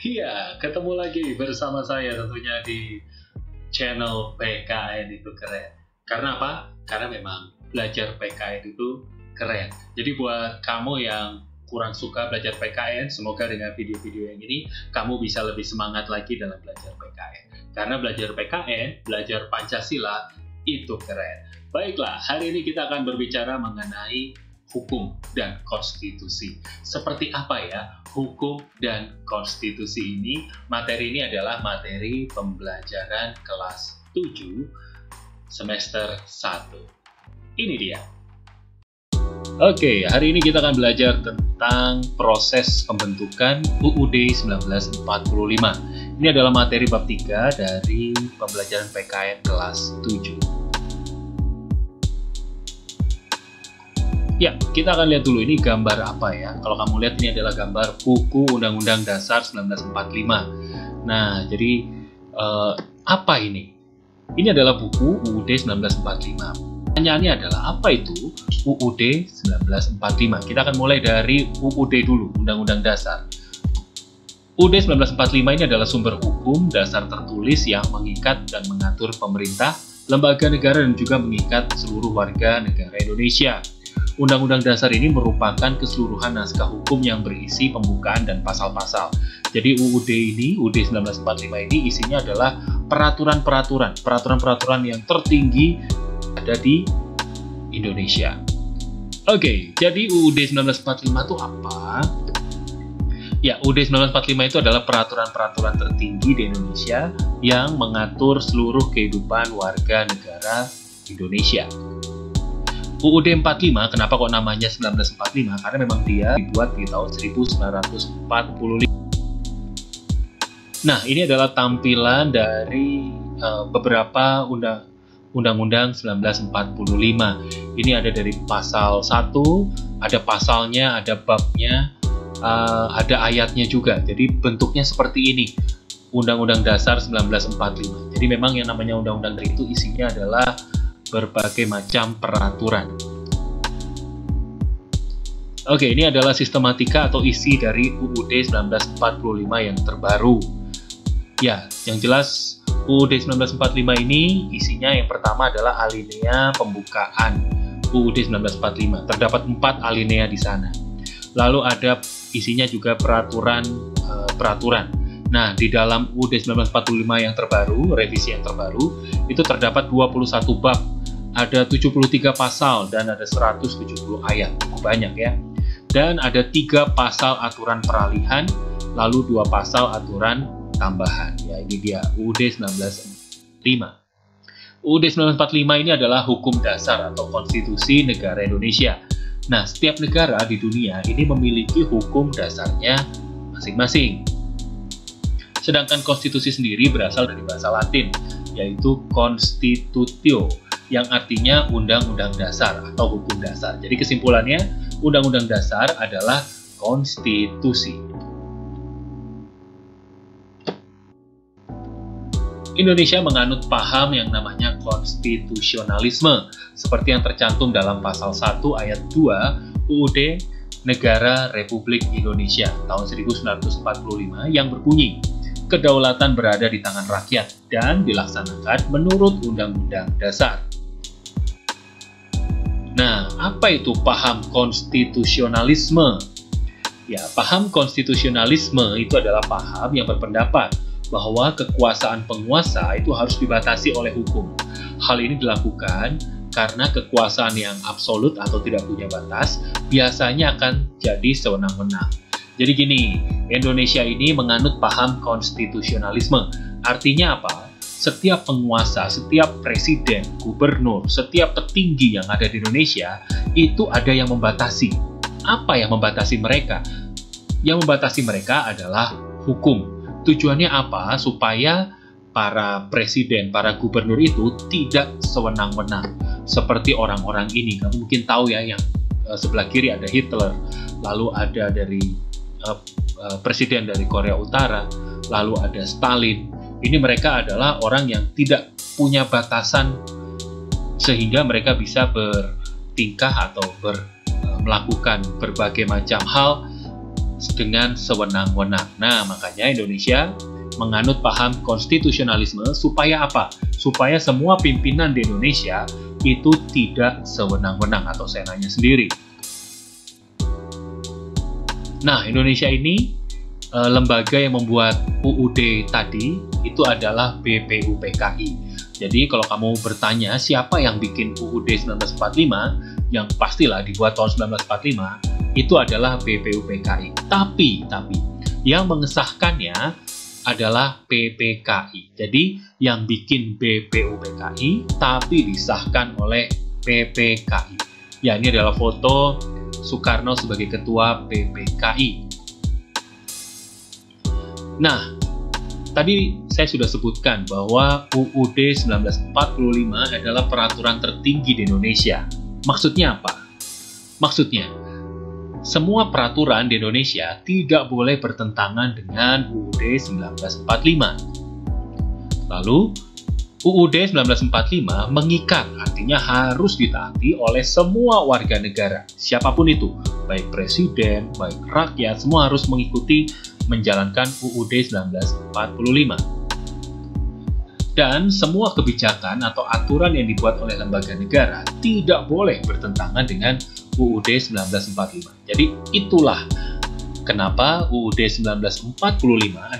Iya, ketemu lagi bersama saya tentunya di channel PKN itu keren. Karena apa? Karena memang belajar PKN itu keren. Jadi buat kamu yang kurang suka belajar PKN, semoga dengan video-video yang ini kamu bisa lebih semangat lagi dalam belajar PKN. Karena belajar PKN, belajar Pancasila itu keren. Baiklah, hari ini kita akan berbicara mengenai hukum dan konstitusi. Seperti apa ya hukum dan konstitusi ini? Materi ini adalah materi pembelajaran kelas 7 semester 1. Ini dia. Oke, hari ini kita akan belajar tentang proses pembentukan UUD 1945. Ini adalah materi bab 3 dari pembelajaran PKN kelas 7. Ya, kita akan lihat dulu ini gambar apa ya. Kalau kamu lihat ini adalah gambar buku Undang-Undang Dasar 1945. Nah, jadi apa ini? Ini adalah buku UUD 1945. Pertanyaannya adalah apa itu UUD 1945? Kita akan mulai dari UUD dulu, Undang-Undang Dasar. UUD 1945 ini adalah sumber hukum dasar tertulis yang mengikat dan mengatur pemerintah, lembaga negara, dan juga mengikat seluruh warga negara Indonesia. Undang-Undang Dasar ini merupakan keseluruhan naskah hukum yang berisi pembukaan dan pasal-pasal. Jadi UUD 1945 ini isinya adalah peraturan-peraturan yang tertinggi ada di Indonesia. Oke, jadi UUD 1945 itu apa? Ya, UUD 1945 itu adalah peraturan-peraturan tertinggi di Indonesia yang mengatur seluruh kehidupan warga negara Indonesia. UUD 45, kenapa kok namanya 1945? Karena memang dia dibuat di tahun 1945. Nah, ini adalah tampilan dari beberapa Undang-Undang 1945. Ini ada dari pasal 1, ada pasalnya, ada babnya, ada ayatnya juga. Jadi bentuknya seperti ini, Undang-Undang Dasar 1945. Jadi memang yang namanya Undang-Undang itu isinya adalah berbagai macam peraturan. Oke, ini adalah sistematika atau isi dari UUD 1945 yang terbaru. Ya, yang jelas UUD 1945 ini isinya yang pertama adalah alinea pembukaan UUD 1945. Terdapat 4 alinea di sana. Lalu ada isinya juga peraturan. Nah, di dalam UUD 1945 yang terbaru, revisi yang terbaru, itu terdapat 21 bab, ada 73 pasal, dan ada 170 ayat. Cukup banyak ya. Dan ada 3 pasal aturan peralihan, lalu 2 pasal aturan tambahan. Ya, ini dia UUD 1945. UUD 1945 ini adalah hukum dasar atau konstitusi negara Indonesia. Nah, setiap negara di dunia ini memiliki hukum dasarnya masing-masing. Sedangkan konstitusi sendiri berasal dari bahasa Latin, yaitu constitutio, yang artinya undang-undang dasar atau hukum dasar. Jadi kesimpulannya, undang-undang dasar adalah konstitusi. Indonesia menganut paham yang namanya konstitusionalisme, seperti yang tercantum dalam pasal 1 ayat 2 UUD Negara Republik Indonesia tahun 1945 yang berbunyi, kedaulatan berada di tangan rakyat dan dilaksanakan menurut Undang-Undang Dasar. Nah, apa itu paham konstitusionalisme? Ya, paham konstitusionalisme itu adalah paham yang berpendapat bahwa kekuasaan penguasa itu harus dibatasi oleh hukum. Hal ini dilakukan karena kekuasaan yang absolut atau tidak punya batas biasanya akan jadi sewenang-wenang. Jadi gini, Indonesia ini menganut paham konstitusionalisme. Artinya apa? Setiap penguasa, setiap presiden, gubernur, setiap petinggi yang ada di Indonesia, itu ada yang membatasi. Apa yang membatasi mereka? Yang membatasi mereka adalah hukum. Tujuannya apa? Supaya para presiden, para gubernur itu tidak sewenang-wenang. Seperti orang-orang ini, kamu mungkin tahu ya, yang sebelah kiri ada Hitler, lalu ada dari presiden dari Korea Utara, lalu ada Stalin. Ini mereka adalah orang yang tidak punya batasan sehingga mereka bisa bertingkah atau melakukan berbagai macam hal dengan sewenang-wenang. Nah, makanya Indonesia menganut paham konstitusionalisme supaya apa? Supaya semua pimpinan di Indonesia itu tidak sewenang-wenang atau seenaknya sendiri. Nah, Indonesia ini lembaga yang membuat UUD tadi itu adalah BPUPKI. Jadi kalau kamu bertanya siapa yang bikin UUD 1945, yang pastilah dibuat tahun 1945, itu adalah BPUPKI. Tapi yang mengesahkannya adalah PPKI. Jadi yang bikin BPUPKI tapi disahkan oleh PPKI. Ya, ini adalah foto Soekarno sebagai ketua PPKI. Nah, tadi saya sudah sebutkan bahwa UUD 1945 adalah peraturan tertinggi di Indonesia. Maksudnya apa? Maksudnya, semua peraturan di Indonesia tidak boleh bertentangan dengan UUD 1945. Lalu, UUD 1945 mengikat, artinya harus ditaati oleh semua warga negara, siapapun itu, baik presiden, baik rakyat, semua harus mengikuti menjalankan UUD 1945. Dan semua kebijakan atau aturan yang dibuat oleh lembaga negara tidak boleh bertentangan dengan UUD 1945. Jadi itulah kenapa UUD 1945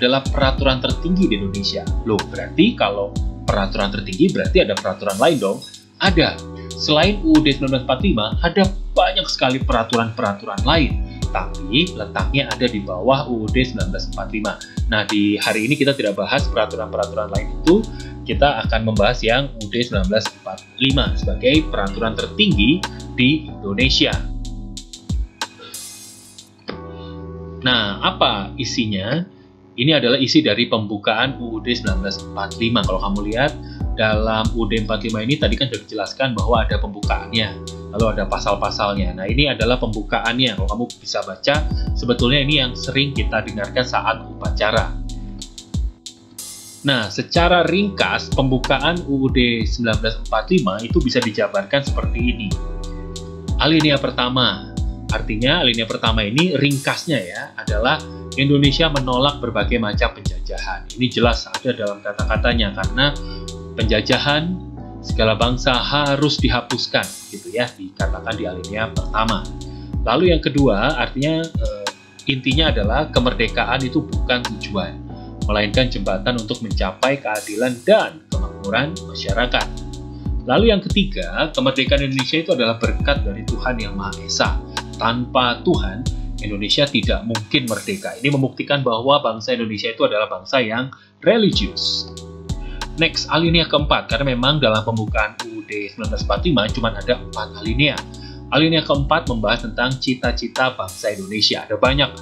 adalah peraturan tertinggi di Indonesia. Loh, berarti kalau peraturan tertinggi berarti ada peraturan lain dong? Ada. Selain UUD 1945, ada banyak sekali peraturan-peraturan lain. Tapi letaknya ada di bawah UUD 1945. Nah, di hari ini kita tidak bahas peraturan-peraturan lain itu, kita akan membahas yang UUD 1945 sebagai peraturan tertinggi di Indonesia. Nah, apa isinya? Ini adalah isi dari pembukaan UUD 1945. Kalau kamu lihat dalam UUD 45 ini tadi kan sudah dijelaskan bahwa ada pembukaannya, lalu ada pasal-pasalnya. Nah, ini adalah pembukaannya. Kalau kamu bisa baca, sebetulnya ini yang sering kita dengarkan saat upacara. Nah, secara ringkas, pembukaan UUD 1945 itu bisa dijabarkan seperti ini. Alinea pertama, artinya alinea pertama ini ringkasnya ya, adalah Indonesia menolak berbagai macam penjajahan. Ini jelas ada dalam kata-katanya, karena penjajahan segala bangsa harus dihapuskan, gitu ya, dikatakan di alinea pertama. Lalu yang kedua, artinya intinya adalah kemerdekaan itu bukan tujuan, melainkan jembatan untuk mencapai keadilan dan kemakmuran masyarakat. Lalu yang ketiga, kemerdekaan Indonesia itu adalah berkat dari Tuhan Yang Maha Esa. Tanpa Tuhan, Indonesia tidak mungkin merdeka. Ini membuktikan bahwa bangsa Indonesia itu adalah bangsa yang religius. Next, alinea keempat, karena memang dalam pembukaan UUD 1945 cuma ada 4 alinea. Alinea keempat membahas tentang cita-cita bangsa Indonesia. Ada banyak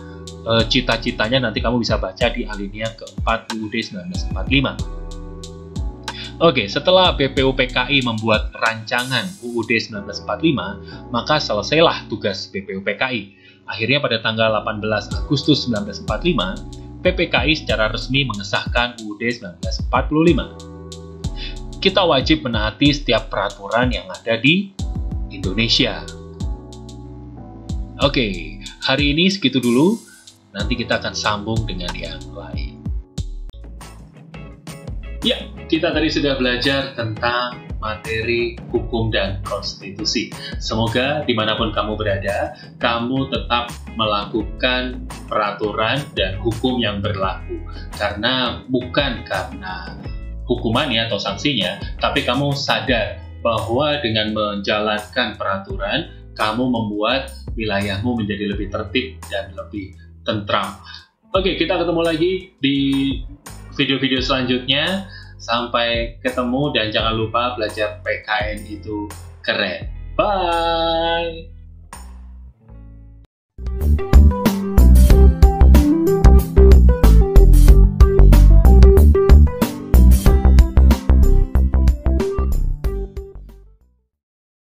cita-citanya, nanti kamu bisa baca di alinea keempat UUD 1945. Oke, setelah BPUPKI membuat rancangan UUD 1945, maka selesailah tugas BPUPKI. Akhirnya pada tanggal 18 Agustus 1945, PPKI secara resmi mengesahkan UUD 1945. Kita wajib menaati setiap peraturan yang ada di Indonesia. Oke, hari ini segitu dulu. Nanti kita akan sambung dengan yang lain. Ya, kita tadi sudah belajar tentang materi hukum dan konstitusi. Semoga dimanapun kamu berada, kamu tetap melakukan peraturan dan hukum yang berlaku. Karena bukan karena hukumannya atau sanksinya, tapi kamu sadar bahwa dengan menjalankan peraturan, kamu membuat wilayahmu menjadi lebih tertib dan lebih tentram. Oke, kita ketemu lagi di video-video selanjutnya. Sampai ketemu dan jangan lupa belajar PKN itu keren. Bye!